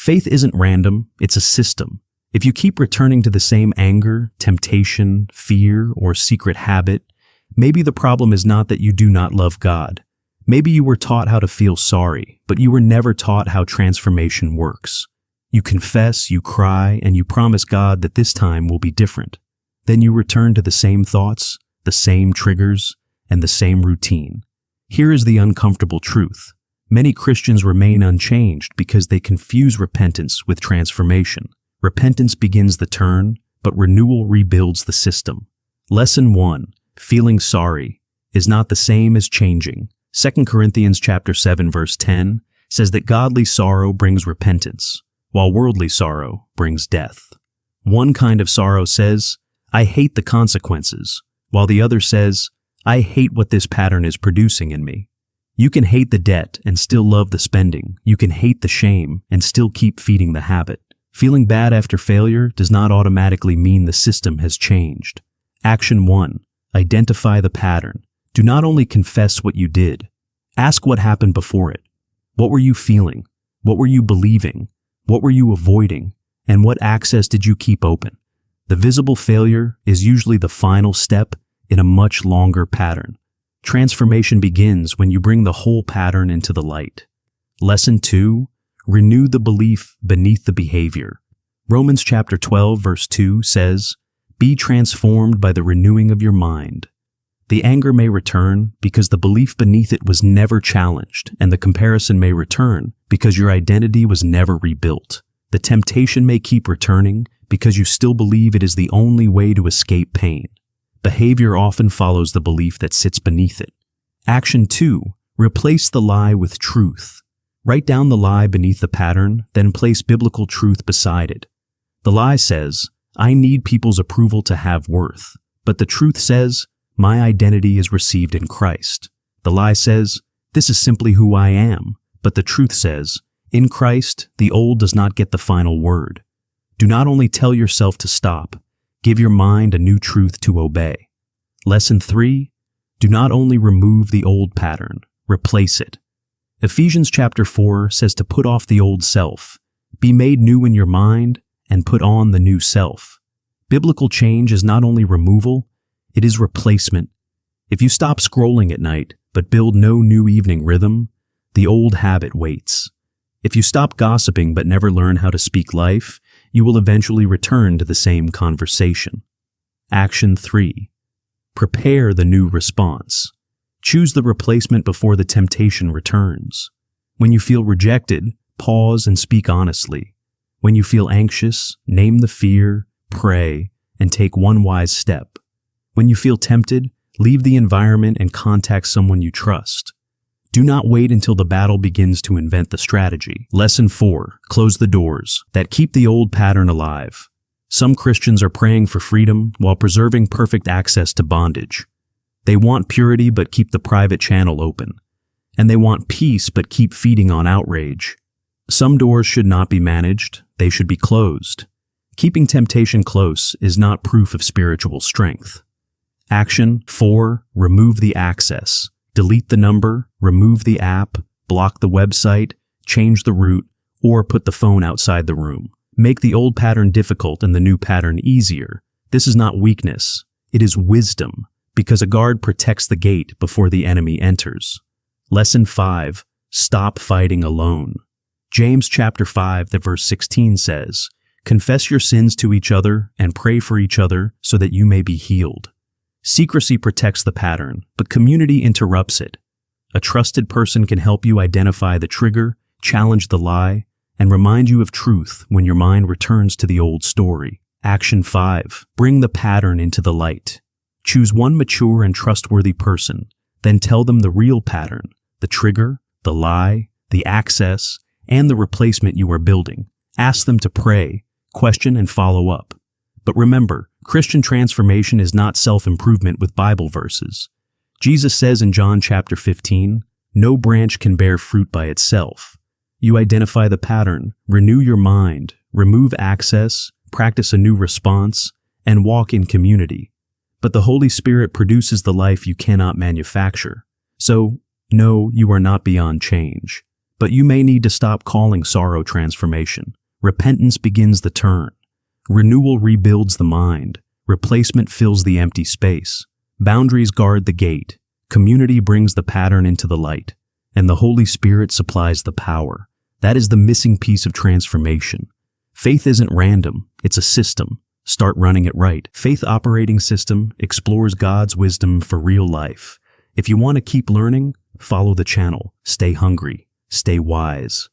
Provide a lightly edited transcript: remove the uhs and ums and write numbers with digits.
Faith isn't random, it's a system. If you keep returning to the same anger, temptation, fear, or secret habit, maybe the problem is not that you do not love God. Maybe you were taught how to feel sorry, but you were never taught how transformation works. You confess, you cry, and you promise God that this time will be different. Then you return to the same thoughts, the same triggers, and the same routine. Here is the uncomfortable truth. Many Christians remain unchanged because they confuse repentance with transformation. Repentance begins the turn, but renewal rebuilds the system. Lesson 1. Feeling sorry is not the same as changing. 2 Corinthians chapter 7 verse 10 says that godly sorrow brings repentance, while worldly sorrow brings death. One kind of sorrow says, I hate the consequences, while the other says, I hate what this pattern is producing in me. You can hate the debt and still love the spending. You can hate the shame and still keep feeding the habit. Feeling bad after failure does not automatically mean the system has changed. Action 1. Identify the pattern. Do not only confess what you did. Ask what happened before it. What were you feeling? What were you believing? What were you avoiding? And what access did you keep open? The visible failure is usually the final step in a much longer pattern. Transformation begins when you bring the whole pattern into the light. Lesson 2. Renew the belief beneath the behavior. Romans chapter 12 verse 2 says, Be transformed by the renewing of your mind. The anger may return because the belief beneath it was never challenged, and the comparison may return because your identity was never rebuilt. The temptation may keep returning because you still believe it is the only way to escape pain. Behavior often follows the belief that sits beneath it. Action 2. Replace the lie with truth. Write down the lie beneath the pattern, then place biblical truth beside it. The lie says, I need people's approval to have worth. But the truth says, my identity is received in Christ. The lie says, this is simply who I am. But the truth says, in Christ, the old does not get the final word. Do not only tell yourself to stop, give your mind a new truth to obey. Lesson 3. Do not only remove the old pattern, replace it. Ephesians chapter 4 says to put off the old self, be made new in your mind, and put on the new self. Biblical change is not only removal, it is replacement. If you stop scrolling at night, but build no new evening rhythm, the old habit waits. If you stop gossiping but never learn how to speak life, you will eventually return to the same conversation. Action 3. Prepare the new response. Choose the replacement before the temptation returns. When you feel rejected, pause and speak honestly. When you feel anxious, name the fear, pray, and take one wise step. When you feel tempted, leave the environment and contact someone you trust. Do not wait until the battle begins to invent the strategy. Lesson 4. Close the doors that keep the old pattern alive. Some Christians are praying for freedom while preserving perfect access to bondage. They want purity but keep the private channel open. And they want peace but keep feeding on outrage. Some doors should not be managed, they should be closed. Keeping temptation close is not proof of spiritual strength. Action 4. Remove the access. Delete the number, remove the app, block the website, change the route, or put the phone outside the room. Make the old pattern difficult and the new pattern easier. This is not weakness, it is wisdom, because a guard protects the gate before the enemy enters. Lesson 5. Stop fighting alone. James chapter 5 verse 16 says, Confess your sins to each other and pray for each other so that you may be healed. Secrecy protects the pattern, but community interrupts it. A trusted person can help you identify the trigger, challenge the lie, and remind you of truth when your mind returns to the old story. Action 5. Bring the pattern into the light. Choose one mature and trustworthy person, then tell them the real pattern, the trigger, the lie, the access, and the replacement you are building. Ask them to pray, question, and follow up. But remember, Christian transformation is not self-improvement with Bible verses. Jesus says in John chapter 15, no branch can bear fruit by itself. You identify the pattern, renew your mind, remove access, practice a new response, and walk in community. But the Holy Spirit produces the life you cannot manufacture. So, no, you are not beyond change. But you may need to stop calling sorrow transformation. Repentance begins the turn. Renewal rebuilds the mind. Replacement fills the empty space. Boundaries guard the gate. Community brings the pattern into the light. And the Holy Spirit supplies the power. That is the missing piece of transformation. Faith isn't random. It's a system. Start running it right. Faith Operating System explores God's wisdom for real life. If you want to keep learning, follow the channel. Stay hungry. Stay wise.